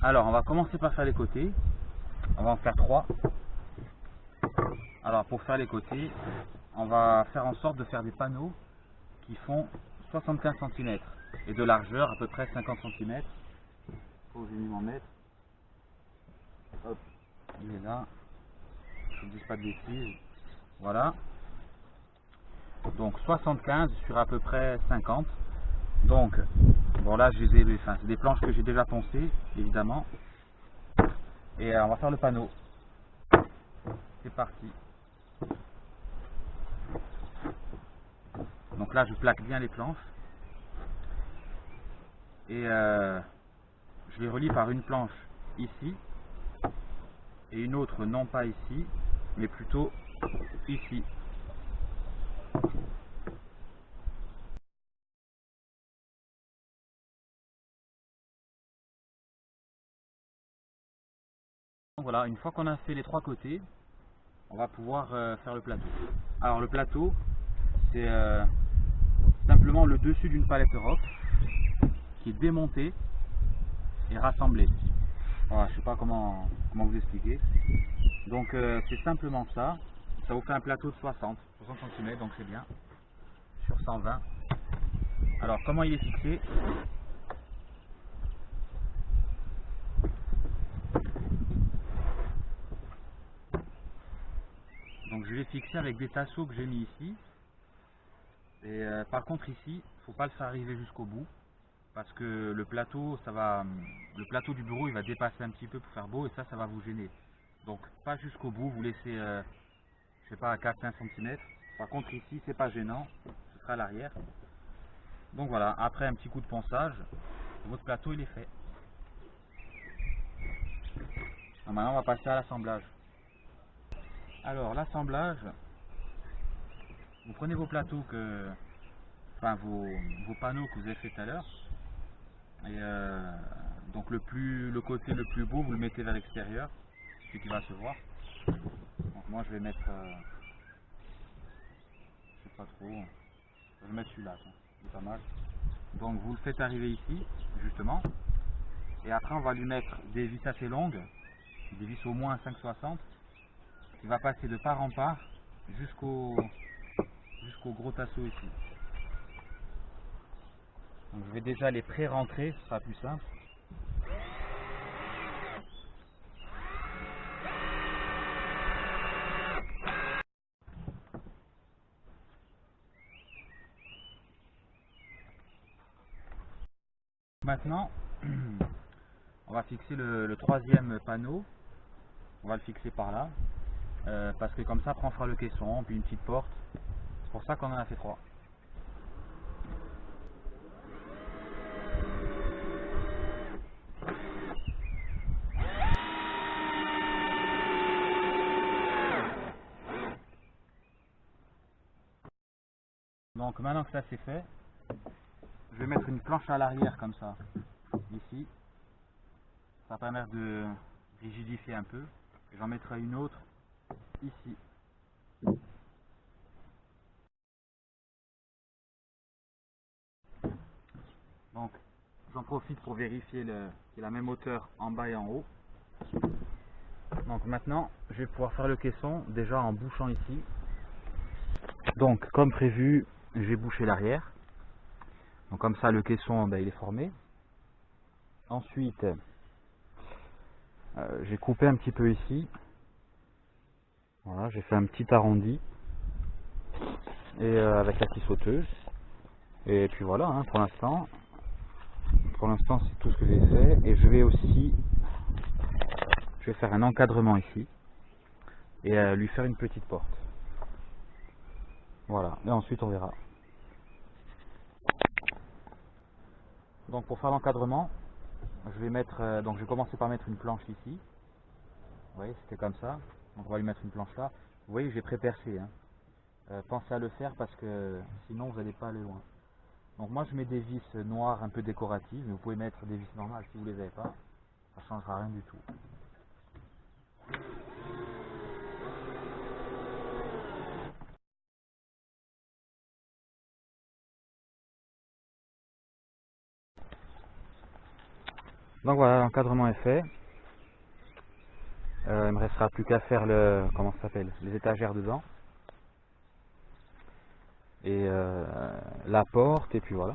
Alors, on va commencer par faire les côtés. On va en faire 3. Alors, pour faire les côtés, on va faire en sorte de faire des panneaux qui font 75 cm et de largeur à peu près 50 cm. Faut que je m'en mette. Hop, il est là. Je ne dis pas de bêtises. Voilà. Donc 75 sur à peu près 50. Donc, bon là, c'est des planches que j'ai déjà poncées, évidemment. Et on va faire le panneau. C'est parti. Donc là, je plaque bien les planches. Et je les relie par une planche ici. Et une autre, non pas ici, mais plutôt ici. Donc voilà, une fois qu'on a fait les 3 côtés, on va pouvoir faire le plateau. Alors le plateau, c'est simplement le dessus d'une palette rock qui est démontée et rassemblée. Voilà, je sais pas comment vous expliquer. Donc c'est simplement ça. Ça vous fait un plateau de 60 cm, donc c'est bien. Sur 120. Alors comment il est fixé? Donc je l'ai fixé avec des tasseaux que j'ai mis ici. Et par contre ici, faut pas le faire arriver jusqu'au bout. Parce que le plateau, le plateau du bureau, il va dépasser un petit peu pour faire beau et ça va vous gêner. Donc pas jusqu'au bout, vous laissez, je sais pas, à 4-5 cm. Par contre ici, c'est pas gênant, ce sera à l'arrière. Donc voilà, après un petit coup de ponçage, votre plateau il est fait. Alors maintenant on va passer à l'assemblage. Alors l'assemblage, vous prenez vos plateaux vos panneaux que vous avez fait tout à l'heure. Et donc le côté le plus beau, vous le mettez vers l'extérieur, celui qui va se voir. Donc moi je vais mettre, je sais pas trop, je vais mettre celui-là, c'est pas mal. Donc vous le faites arriver ici, justement. Et après on va lui mettre des vis assez longues, des vis au moins 5,60, qui va passer de part en part jusqu'au gros tasseau ici. Donc je vais déjà les pré-rentrer, ce sera plus simple. Maintenant, on va fixer le 3e panneau. On va le fixer par là. Parce que comme ça, après on fera le caisson, puis une petite porte. C'est pour ça qu'on en a fait 3. Donc maintenant que ça c'est fait, je vais mettre une planche à l'arrière comme ça, ici. Ça va permettre de rigidifier un peu. J'en mettrai une autre ici. Donc j'en profite pour vérifier qu'il y a la même hauteur en bas et en haut. Donc maintenant je vais pouvoir faire le caisson déjà en bouchant ici. Donc comme prévu, j'ai bouché l'arrière. Donc comme ça le caisson il est formé. Ensuite j'ai coupé un petit peu ici. Voilà, j'ai fait un petit arrondi et avec la scie sauteuse. Et puis voilà, hein, pour l'instant c'est tout ce que j'ai fait. Et je vais faire un encadrement ici et lui faire une petite porte. Voilà, et ensuite on verra. Donc pour faire l'encadrement, je vais commencer par mettre une planche ici. Vous voyez, c'était comme ça. Donc on va lui mettre une planche là. Vous voyez, j'ai pré-percé. Hein. Pensez à le faire parce que sinon vous n'allez pas aller loin. Donc moi je mets des vis noires un peu décoratives, mais vous pouvez mettre des vis normales si vous les avez pas. Ça changera rien du tout. Donc voilà, l'encadrement est fait. Il me restera plus qu'à faire comment ça s'appelle, les étagères dedans. Et la porte, et puis voilà.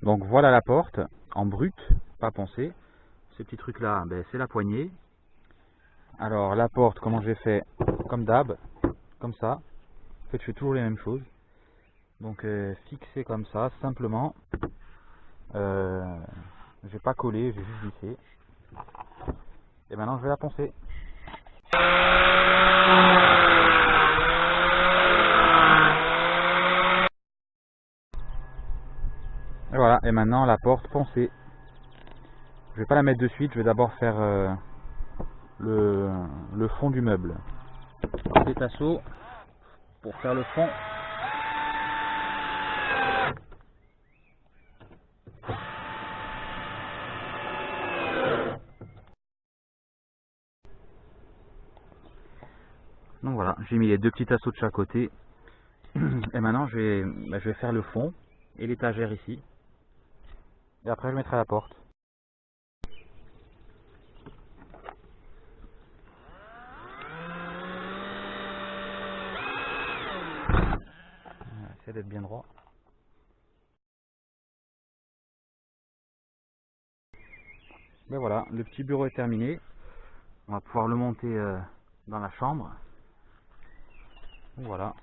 Donc voilà la porte, en brut, pas poncé. Ce petit truc là, ben, c'est la poignée. Alors la porte, comment j'ai fait? Comme d'hab, comme ça. En fait, je fais toujours les mêmes choses. Donc fixé comme ça, simplement. J'ai pas collé, j'ai juste vissé. Et maintenant je vais la poncer. Et voilà, et maintenant la porte poncée. Je vais pas la mettre de suite, je vais d'abord faire le fond du meuble. Des tasseaux pour faire le fond. Donc voilà, j'ai mis les deux petits tasseaux de chaque côté. Et maintenant je vais faire le fond et l'étagère ici. Et après je mettrai la porte. Essayer d'être bien droit. Ben voilà, le petit bureau est terminé. On va pouvoir le monter dans la chambre. Voilà.